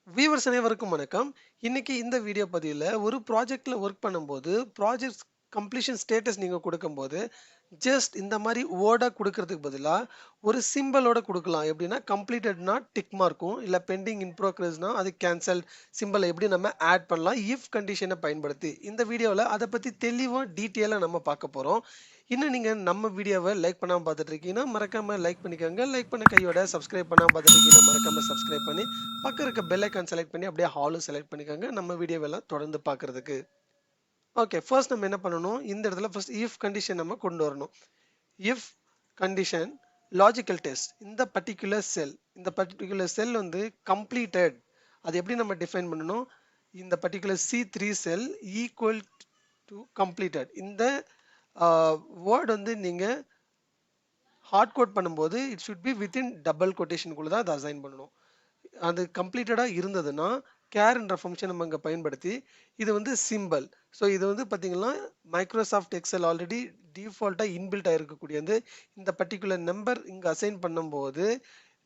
Viewers அனைவருக்கும் வணக்கம். இன்னைக்கு இந்த வீடியோ பதிவுல ஒரு ப்ராஜெக்ட்ல ஒர்க் பண்ணும்போது, ப்ராஜெக்ட் கம்ப்ளீஷன் ஸ்டேட்டஸ் நீங்க கொடுக்கும்போது, ஜஸ்ட் இந்த மாரி வேர்டா குடுக்கறதுக்கு பதிலா, ஒரு சிம்பலோட குடுக்கலாம். எப்படின்னா, கம்ப்ளீட்டட்னா டிக் மார்க்கும், இல்ல பெண்டிங் இன் ப்ரோக்ரஸ்னா அது கேன்சல்ட் சிம்பல எப்படி நம்ம ஆட் பண்ணலாம், இஃப் கண்டிஷன பயன்படுத்தி. இந்த வீடியோல அத பத்தி தெளிவா டீட்டெயிலா நம்ம பார்க்க போறோம். இன்னும் நீங்க நம்ம வீடியோவ லைக் பண்ணாம பார்த்துட்டு இருக்கீங்கன்னா, மறக்காம லைக் பண்ணிக்கோங்க. லைக் பண்ண கையோட சப்ஸ்கிரைப் பண்ணாம பார்த்துட்டு இருக்கீங்கன்னா, மறக்காம சப்ஸ்கிரைப் பண்ணி பக்கம் இருக்க பெல் ஐகான் செலக்ட் பண்ணி அப்படியே ஹாலும் செலக்ட் பண்ணிக்கோங்க நம்ம வீடியோவெல்லாம் தொடர்ந்து பார்க்கறதுக்கு. ஓகே, ஃபர்ஸ்ட் நம்ம என்ன பண்ணணும், இந்த இடத்துல ஃபர்ஸ்ட் இஃப் கண்டிஷன் நம்ம கொண்டு வரணும். இஃப் கண்டிஷன் லாஜிக்கல் டெஸ்ட் இந்த பர்டிகுலர் செல் வந்து கம்ப்ளீட்டட். அது எப்படி நம்ம டிஃபைன் பண்ணணும், இந்த particular C3 cell equal to completed. இந்த வேர்ட் வந்து நீங்க ஹார்ட் கோட் பண்ணும்போது it should be within double கொட்டேஷனுக்குள்ள தான் அதை அசைன் பண்ணணும். அது கம்ப்ளீட்டடா இருந்ததுன்னா கேர்ன்ற ஃபங்க்ஷன் நம்ம இங்க பயன்படுத்தி இது வந்து சிம்பல். ஸோ இது வந்து பார்த்தீங்கன்னா மைக்ரோசாஃப்ட் எக்ஸல் ஆல்ரெடி டிஃபால்ட்டா இன்பில்ட் ஆயிருக்கக்கூடியது. இந்த பர்டிகுலர் நம்பர் இங்க அசைன் பண்ணும்போது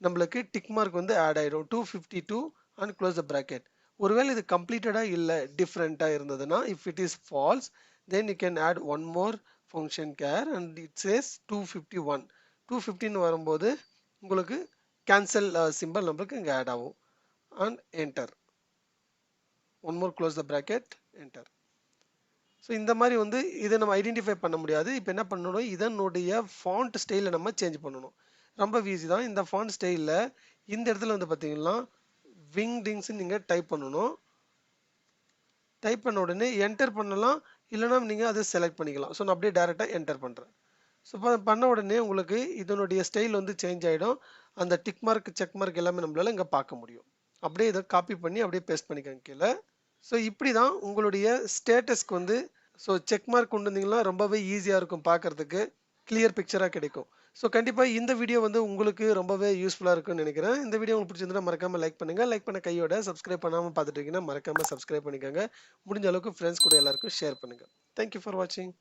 நம்மளுக்கு டிக் மார்க் வந்து ஆட் ஆயிடும் 252 அண்ட் க்ளோஸ் த பிராக்கெட். ஒருவேளை இது கம்ப்ளீட்டடா இல்ல டிஃப்ரெண்டா இருந்ததுன்னா if it is false then you can add one more function care and it says 251. 215 வரும்போது உங்களுக்கு கேன்சல் சிம்பல் நம்மளுக்கு இங்கே ஆட் ஆகும் and enter. One more close the bracket, enter. So இந்த மாதிரி வந்து இதை நம்ம ஐடென்டிஃபை பண்ண முடியாது. இப்போ என்ன பண்ணணும், இதனுடைய ஃபாண்ட் ஸ்டைலை நம்ம சேஞ்ச் பண்ணணும். ரொம்ப ஈஸி தான். இந்த ஃபாண்ட் ஸ்டைலில் இந்த இடத்துல வந்து பார்த்தீங்கன்னா விங்டிங்ஸ் நீங்கள் டைப் பண்ணணும். டைப் பண்ண உடனே என்டர் பண்ணலாம், இல்லைனா நீங்கள் அதை செலக்ட் பண்ணிக்கலாம். ஸோ நான் அப்படியே டேரெக்டாக என்டர் பண்ணுறேன். ஸோ பண்ண உடனே உங்களுக்கு இதனுடைய ஸ்டைல் வந்து சேஞ்ச் ஆகிடும். அந்த டிக் மார்க் செக் மார்க் எல்லாமே நம்மளால இங்கே பார்க்க முடியும். அப்படியே இதை காப்பி பண்ணி அப்படியே பேஸ்ட் பண்ணிக்கோங்க கீழே. ஸோ இப்படி தான் உங்களுடைய ஸ்டேட்டஸ்க்கு வந்து ஸோ செக் மார்க் கொண்டு வந்தீங்கன்னா ரொம்பவே ஈஸியாக இருக்கும், பார்க்கறதுக்கு கிளியர் பிக்சராக கிடைக்கும். ஸோ கண்டிப்பாக இந்த வீடியோ வந்து உங்களுக்கு ரொம்பவே யூஸ்ஃபுல்லாக இருக்கும்னு நினைக்கிறேன். இந்த வீடியோ உங்களுக்கு பிடிச்சிருந்தா மறக்காம லைக் பண்ணுங்க. லைக் பண்ண கையோட சப்ஸ்கிரைப் பண்ணாமல் பார்த்துட்டு இருக்கீங்கன்னா மறக்காம சப்ஸ்கிரைப் பண்ணிக்கோங்க. முடிஞ்ச அளவுக்கு ஃப்ரெண்ட்ஸ் கூட எல்லாருக்கும் ஷேர் பண்ணுங்க. தேங்க்யூ ஃபார் வாட்சிங்.